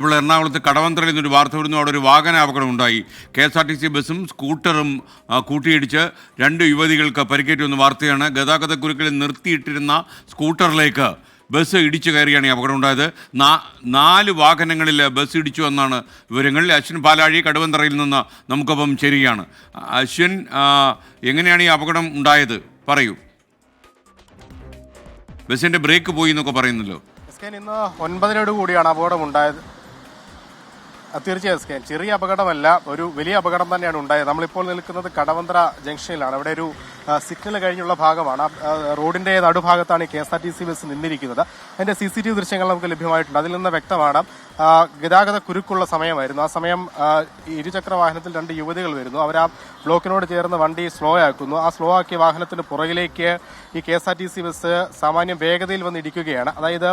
ഇപ്പോൾ എറണാകുളത്ത് കടവന്ത്രയിൽ നിന്നൊരു വാർത്ത വരുന്നു. അവിടെ ഒരു വാഹന അപകടം ഉണ്ടായി. KSRTC ബസ്സും സ്കൂട്ടറും കൂട്ടിയിടിച്ച് 2 യുവതികൾക്ക് പരിക്കേറ്റുവെന്ന വാർത്തയാണ്. ഗതാഗതക്കുരുക്കിൽ നിർത്തിയിട്ടിരുന്ന സ്കൂട്ടറിലേക്ക് ബസ് ഇടിച്ചു കയറിയാണ് ഈ അപകടം ഉണ്ടായത്. 4 വാഹനങ്ങളിൽ ബസ് ഇടിച്ചു എന്നാണ് വിവരങ്ങൾ. അശ്വിൻ പാലാഴി കടവന്ത്രയിൽ നിന്ന് നമുക്കൊപ്പം ചേരുകയാണ്. അശ്വിൻ, എങ്ങനെയാണ് ഈ അപകടം ഉണ്ടായത്? പറയൂ. ബസ്സിൻ്റെ ബ്രേക്ക് പോയി എന്നൊക്കെ പറയുന്നല്ലോ. ഇന്ന് 9:00 കൂടിയാണ് അപകടം ഉണ്ടായത്. തീർച്ചയായും ചെറിയ അപകടമല്ല, ഒരു വലിയ അപകടം തന്നെയാണ് ഉണ്ടായത്. നമ്മളിപ്പോൾ നിൽക്കുന്നത് കടവന്ത്ര ജംഗ്ഷനിലാണ്. അവിടെ ഒരു സിഗ്നൽ കഴിഞ്ഞുള്ള ഭാഗമാണ്. റോഡിന്റെ നടുഭാഗത്താണ് ഈ KSRTC ബസ് നിന്നിരിക്കുന്നത്. അതിന്റെ CCTV ദൃശ്യങ്ങൾ നമുക്ക് ലഭ്യമായിട്ടുണ്ട്. അതിൽ നിന്ന് വ്യക്തമാണ് ഗതാഗത കുരുക്കുള്ള സമയമായിരുന്നു. ആ സമയം ഇരുചക്ര വാഹനത്തിൽ 2 യുവതികൾ വരുന്നു. അവർ ആ ബ്ലോക്കിനോട് ചേർന്ന് വണ്ടി സ്ലോ ആക്കുന്നു. ആ സ്ലോ ആക്കിയ വാഹനത്തിന് പുറകിലേക്ക് ഈ KSRTC ബസ് സാമാന്യം വേഗതയിൽ വന്ന് ഇടിക്കുകയാണ്. അതായത്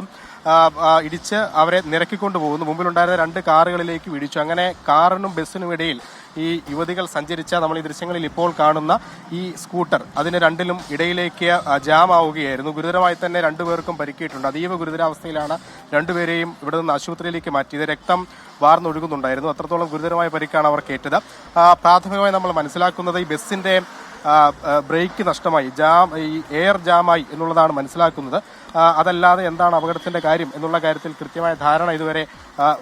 ഇടിച്ച് അവരെ നിരക്കിക്കൊണ്ടു പോകുന്നു. മുമ്പിലുണ്ടായിരുന്ന 2 കാറുകളിലേക്ക് ഇടിച്ചു. അങ്ങനെ കാറിനും ബസ്സിനും ഇടയിൽ ഈ യുവതികൾ സഞ്ചരിച്ച നമ്മൾ ഈ ദൃശ്യങ്ങളിൽ ഇപ്പോൾ കാണുന്ന ഈ സ്കൂട്ടർ അതിന് രണ്ടിലും ഇടയിലേക്ക് ജാം ആവുകയായിരുന്നു. ഗുരുതരമായി തന്നെ 2 പേർക്കും പരിക്കേറ്റിട്ടുണ്ട്. അതീവ ഗുരുതരാവസ്ഥയിലാണ് 2 പേരെയും ഇവിടെ നിന്ന് ആശുപത്രിയിലേക്ക് മാറ്റിയത്. രക്തം വാർന്നൊഴുകുന്നുണ്ടായിരുന്നു. അത്രത്തോളം ഗുരുതരമായ പരിക്കാണ് അവർക്ക് ഏറ്റത്. പ്രാഥമികമായി നമ്മൾ മനസ്സിലാക്കുന്നത് ഈ ബസ്സിന്റെ ബ്രേക്ക് നഷ്ടമായി, ഈ എയർ ജാമായി എന്നുള്ളതാണ് മനസ്സിലാക്കുന്നത്. അതല്ലാതെ എന്താണ് അപകടത്തിന്റെ കാര്യം എന്നുള്ള കാര്യത്തിൽ കൃത്യമായ ധാരണ ഇതുവരെ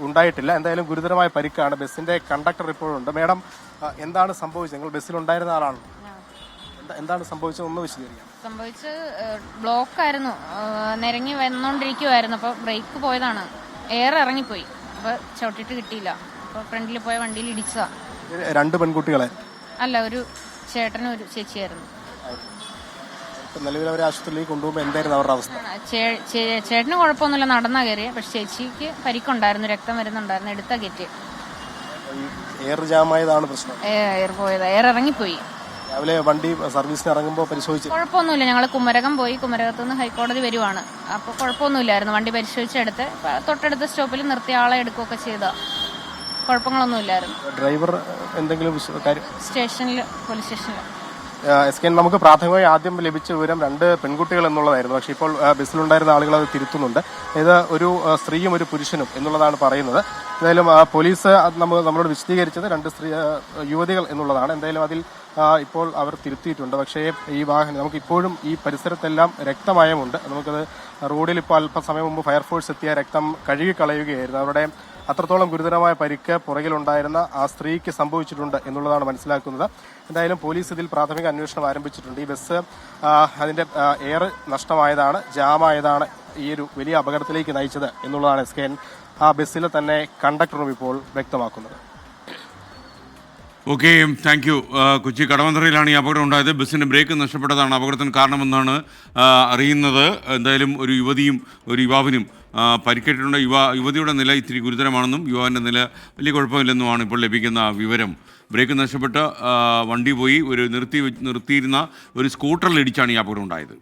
ഉണ്ടായിട്ടില്ല. എന്തായാലും ഗുരുതരമായ പരിക്കാണ്. ബസ്സിന്റെ കണ്ടക്ടർ ഇപ്പോഴുണ്ട്. മാഡം, എന്താണ് സംഭവിച്ചത്? നിങ്ങൾ ബസ്സിലുണ്ടായിരുന്ന ആളാണ്. എന്താണ് സംഭവിച്ചത്? ഒന്ന് വിശദീകരിക്കാം. സംഭവിച്ചത് ബ്ലോക്കായിരുന്നു, നിരങ്ങി വന്നോണ്ടിരിക്കുവായിരുന്നു. അപ്പൊ ബ്രേക്ക് പോയതാണ്, എയർ ഇറങ്ങിപ്പോയി. അപ്പൊ ചവിട്ടിട്ട് കിട്ടിയില്ല. അപ്പൊ ഫ്രണ്ടിൽ പോയ വണ്ടിയിൽ ഇടിച്ചതാ. 2 പെൺകുട്ടികളെ അല്ല, ഒരു ചേട്ടനും ഒരു ചേച്ചിയായിരുന്നു. നിലവിൽ അവരെ ആശുപത്രിയിലേക്ക് കൊണ്ടുപോകുമ്പോൾ എന്തായിരുന്നു അവരുടെ അവസ്ഥ? ചേട്ടന് കുഴപ്പമൊന്നുമില്ല, നടന്നാ കയറിയ. പക്ഷെ ചേച്ചിക്ക് പരിക്കുണ്ടായിരുന്നു, രക്തം വരുന്നുണ്ടായിരുന്നു. എടുത്താ കയറ്റി. എയർ ജാമായതാണ് പ്രശ്നം. എയർ പോയത്, എയർ ഇറങ്ങിപ്പോയി. രാവിലെ വണ്ടി സർവീസിന് ഇറങ്ങുമ്പോൾ പരിശോധിച്ചു. കുഴപ്പമൊന്നുമില്ല. ഞങ്ങൾ കുമരകം പോയി, കുമരകത്ത് നിന്ന് ഹൈക്കോടതി വരുവാണ്. അപ്പോൾ കുഴപ്പമൊന്നുമില്ലായിരുന്നു. വണ്ടി പരിശോധിച്ചെടുത്ത് തൊട്ടടുത്ത സ്റ്റോപ്പിൽ നിർത്തിയ ആളെ എടുക്കുകയൊക്കെ ചെയ്ത കുഴപ്പങ്ങളൊന്നുമില്ലായിരുന്നു. ഡ്രൈവർ എന്തെങ്കിലും സ്റ്റേഷനിൽ, പോലീസ് സ്റ്റേഷനിൽ നമുക്ക് പ്രാഥമികമായി ആദ്യം ലഭിച്ച വിവരം 2 പെൺകുട്ടികൾ എന്നുള്ളതായിരുന്നു. പക്ഷെ ഇപ്പോൾ ബസ്സിലുണ്ടായിരുന്ന ആളുകൾ അത് തിരുത്തുന്നുണ്ട്. ഇത് ഒരു സ്ത്രീയും ഒരു പുരുഷനും എന്നുള്ളതാണ് പറയുന്നത്. എന്തായാലും പോലീസ് നമ്മളോട് വിശദീകരിച്ചത് 2 യുവതികൾ എന്നുള്ളതാണ്. എന്തായാലും അതിൽ ഇപ്പോൾ അവർ തിരുത്തിയിട്ടുണ്ട്. പക്ഷേ ഈ വാഹനം നമുക്ക് ഇപ്പോഴും ഈ പരിസരത്തെല്ലാം രക്തമയമുണ്ട്. നമുക്കത് റോഡിൽ ഇപ്പോൾ അല്പസമയം മുമ്പ് ഫയർഫോഴ്സ് എത്തിയ രക്തം കഴുകിക്കളയുകയായിരുന്നു. അവരുടെ അത്രത്തോളം ഗുരുതരമായ പരിക്ക് പുറകിലുണ്ടായിരുന്ന ആ സ്ത്രീക്ക് സംഭവിച്ചിട്ടുണ്ട് എന്നുള്ളതാണ് മനസ്സിലാക്കുന്നത്. എന്തായാലും പോലീസ് ഇതിൽ പ്രാഥമിക അന്വേഷണം ആരംഭിച്ചിട്ടുണ്ട്. ഈ ബസ് അതിന്റെ എയർ നഷ്ടമായതാണ്, ജാമായതാണ് ഈ ഒരു വലിയ അപകടത്തിലേക്ക് നയിച്ചത് എന്നുള്ളതാണ് SKN ആ ബസ്സിലെ തന്നെ കണ്ടക്ടറും ഇപ്പോൾ വ്യക്തമാക്കുന്നത്. Okay, thank you. കൊച്ചി കടവന്ത്രയിലാണ് ഈ അപകടം ഉണ്ടായത്. ബസ്സിൻ്റെ ബ്രേക്ക് നഷ്ടപ്പെട്ടതാണ് അപകടത്തിന് കാരണമെന്നാണ് അറിയുന്നത്. എന്തായാലും ഒരു യുവതിയും ഒരു യുവാവിനും പരിക്കേറ്റിട്ടുണ്ട്. യുവതിയുടെ നില ഇത്തിരി ഗുരുതരമാണെന്നും യുവാവിൻ്റെ നില വലിയ കുഴപ്പമില്ലെന്നുമാണ് ഇപ്പോൾ ലഭിക്കുന്ന വിവരം. ബ്രേക്ക് നഷ്ടപ്പെട്ട് വണ്ടി പോയി. നിർത്തിയിരുന്ന ഒരു സ്കൂട്ടറിലിടിച്ചാണ് ഈ അപകടം ഉണ്ടായത്.